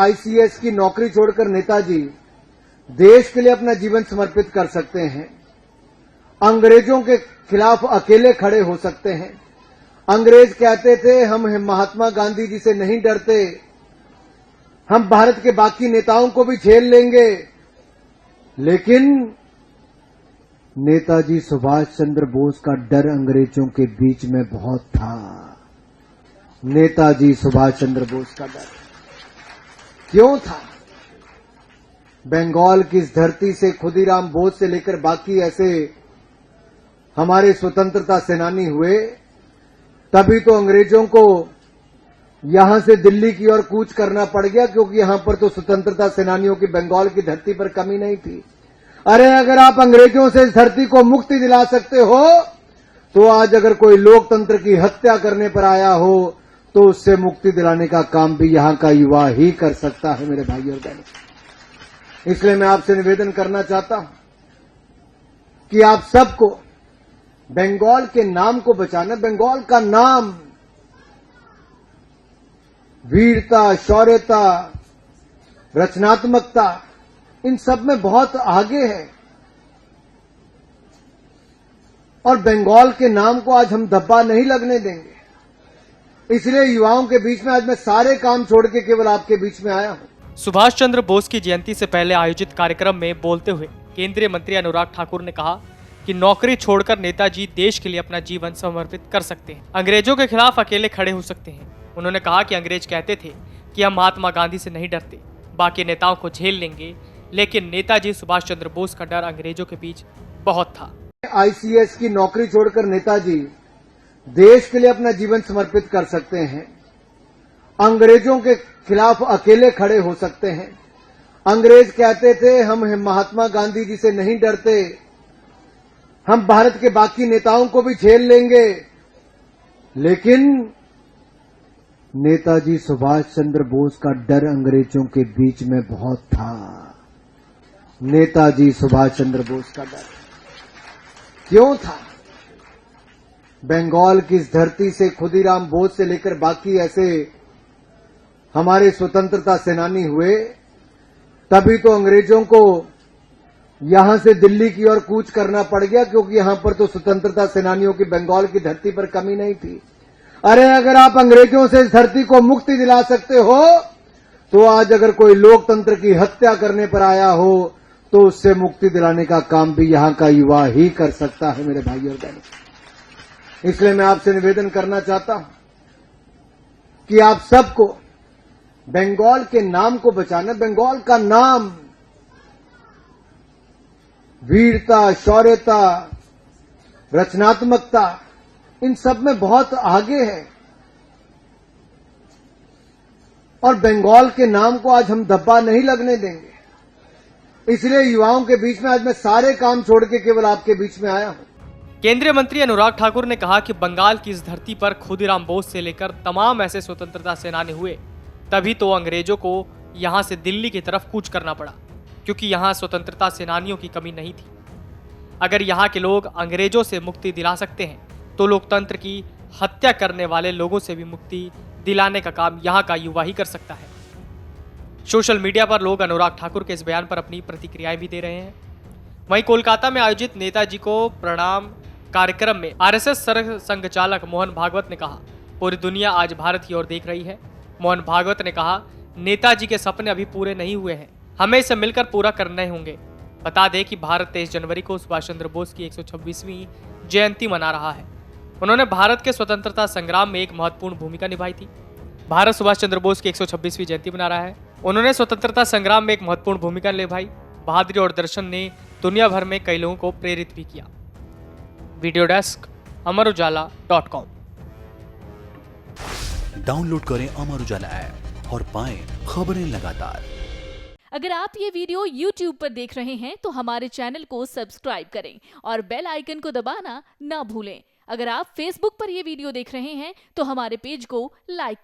ICS की नौकरी छोड़कर नेताजी देश के लिए अपना जीवन समर्पित कर सकते हैं। अंग्रेजों के खिलाफ अकेले खड़े हो सकते हैं। अंग्रेज कहते थे हम महात्मा गांधी जी से नहीं डरते, हम भारत के बाकी नेताओं को भी झेल लेंगे, लेकिन नेताजी सुभाष चंद्र बोस का डर अंग्रेजों के बीच में बहुत था। नेताजी सुभाष चंद्र बोस का डर क्यों था? बंगाल की इस धरती से खुदीराम बोस से लेकर बाकी ऐसे हमारे स्वतंत्रता सेनानी हुए, तभी तो अंग्रेजों को यहां से दिल्ली की ओर कूच करना पड़ गया, क्योंकि यहां पर तो स्वतंत्रता सेनानियों की बंगाल की धरती पर कमी नहीं थी। अरे अगर आप अंग्रेजों से इस धरती को मुक्ति दिला सकते हो, तो आज अगर कोई लोकतंत्र की हत्या करने पर आया हो तो उससे मुक्ति दिलाने का काम भी यहां का युवा ही कर सकता है मेरे भाई और बहनों। इसलिए मैं आपसे निवेदन करना चाहता हूं कि आप सबको बंगाल के नाम को बचाना। बंगाल का नाम वीरता, शौर्यता, रचनात्मकता, इन सब में बहुत आगे है, और बंगाल के नाम को आज हम धब्बा नहीं लगने देंगे। इसलिए युवाओं के बीच में आज मैं सारे काम छोड़ के केवल आपके बीच में आया हूं। सुभाष चंद्र बोस की जयंती से पहले आयोजित कार्यक्रम में बोलते हुए केंद्रीय मंत्री अनुराग ठाकुर ने कहा कि नौकरी छोड़कर नेताजी देश के लिए अपना जीवन समर्पित कर सकते हैं, अंग्रेजों के खिलाफ अकेले खड़े हो सकते हैं। उन्होंने कहा कि अंग्रेज कहते थे कि हम महात्मा गांधी से नहीं डरते, बाकी नेताओं को झेल लेंगे, लेकिन नेताजी सुभाष चंद्र बोस का डर अंग्रेजों के बीच बहुत था। आईसीएस की नौकरी छोड़कर नेताजी देश के लिए अपना जीवन समर्पित कर सकते हैं। अंग्रेजों के खिलाफ अकेले खड़े हो सकते हैं। अंग्रेज कहते थे हम महात्मा गांधी जी से नहीं डरते, हम भारत के बाकी नेताओं को भी झेल लेंगे, लेकिन नेताजी सुभाष चंद्र बोस का डर अंग्रेजों के बीच में बहुत था। नेताजी सुभाष चंद्र बोस का डर क्यों था? बंगाल की इस धरती से खुदीराम बोस से लेकर बाकी ऐसे हमारे स्वतंत्रता सेनानी हुए, तभी तो अंग्रेजों को यहां से दिल्ली की ओर कूच करना पड़ गया, क्योंकि यहां पर तो स्वतंत्रता सेनानियों की बंगाल की धरती पर कमी नहीं थी। अरे अगर आप अंग्रेजों से इस धरती को मुक्ति दिला सकते हो, तो आज अगर कोई लोकतंत्र की हत्या करने पर आया हो तो उससे मुक्ति दिलाने का काम भी यहां का युवा ही कर सकता है मेरे भाई और बहनों। इसलिए मैं आपसे निवेदन करना चाहता हूं कि आप सबको बंगाल के नाम को बचाना। बंगाल का नाम वीरता, शौर्यता, रचनात्मकता, इन सब में बहुत आगे है, और बंगाल के नाम को आज हम धब्बा नहीं लगने देंगे। इसलिए युवाओं के बीच में आज मैं सारे काम छोड़ के केवल आपके बीच में आया हूं। केंद्रीय मंत्री अनुराग ठाकुर ने कहा कि बंगाल की इस धरती पर खुदीराम बोस से लेकर तमाम ऐसे स्वतंत्रता सेनानी हुए, तभी तो अंग्रेजों को यहां से दिल्ली की तरफ कूच करना पड़ा, क्योंकि यहां स्वतंत्रता सेनानियों की कमी नहीं थी। अगर यहां के लोग अंग्रेजों से मुक्ति दिला सकते हैं, तो लोकतंत्र की हत्या करने वाले लोगों से भी मुक्ति दिलाने का काम यहां का युवा ही कर सकता है। सोशल मीडिया पर लोग अनुराग ठाकुर के इस बयान पर अपनी प्रतिक्रियाएं भी दे रहे हैं। वहीं कोलकाता में आयोजित नेताजी को प्रणाम कार्यक्रम में आरएसएस सरसंघ संघचालक मोहन भागवत ने कहा, पूरी दुनिया आज भारत की ओर देख रही है। मोहन भागवत ने कहा, नेताजी के सपने अभी पूरे नहीं हुए हैं, हमें इसे मिलकर पूरा करने होंगे। बता दें कि भारत 23 जनवरी को सुभाष चंद्र बोस की 126वीं जयंती मना रहा है। उन्होंने भारत के स्वतंत्रता संग्राम में एक महत्वपूर्ण भूमिका निभाई थी। भारत सुभाष चंद्र बोस की 126वीं जयंती मना रहा है। उन्होंने स्वतंत्रता संग्राम में एक महत्वपूर्ण भूमिका निभाई। बहादुरी और दर्शन ने दुनिया भर में कई लोगों को प्रेरित भी किया। Video desk amarujala.com। डाउनलोड करें अमर उजाला ऐप और पाएं खबरें लगातार। अगर आप ये वीडियो YouTube पर देख रहे हैं तो हमारे चैनल को सब्सक्राइब करें और बेल आइकन को दबाना ना भूलें। अगर आप Facebook पर ये वीडियो देख रहे हैं तो हमारे पेज को लाइक करें।